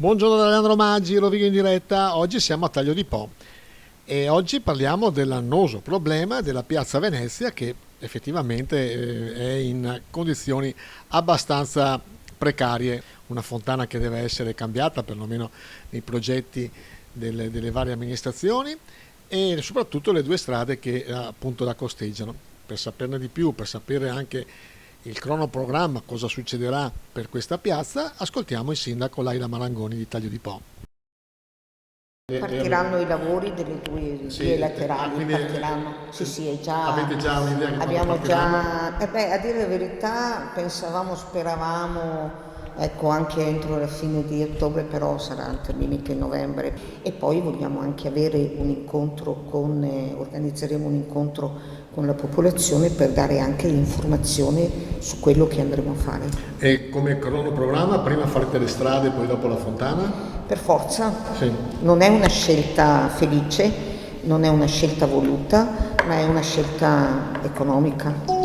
Buongiorno da Leandro Maggi, Rovigo in diretta. Oggi siamo a Taglio di Po e oggi parliamo dell'annoso problema della Piazza Venezia che effettivamente è in condizioni abbastanza precarie. Una fontana che deve essere cambiata, perlomeno nei progetti delle varie amministrazioni, e soprattutto le due strade che appunto la costeggiano. Per saperne di più, per sapere anche il cronoprogramma, cosa succederà per questa piazza, ascoltiamo il sindaco Laila Marangoni di Taglio di Po. Partiranno i lavori delle due Sì, vie laterali, quindi partiranno, sì sì, è già, avete già un'idea di quando abbiamo partiranno? già, a dire la verità pensavamo, speravamo, ecco, anche entro la fine di ottobre, però sarà terminito in novembre e poi vogliamo anche avere un incontro organizzeremo un incontro con la popolazione per dare anche informazione su quello che andremo a fare. E come cronoprogramma, prima farete le strade, poi dopo la fontana? Per forza, Sì. non è una scelta felice, non è una scelta voluta, ma è una scelta economica.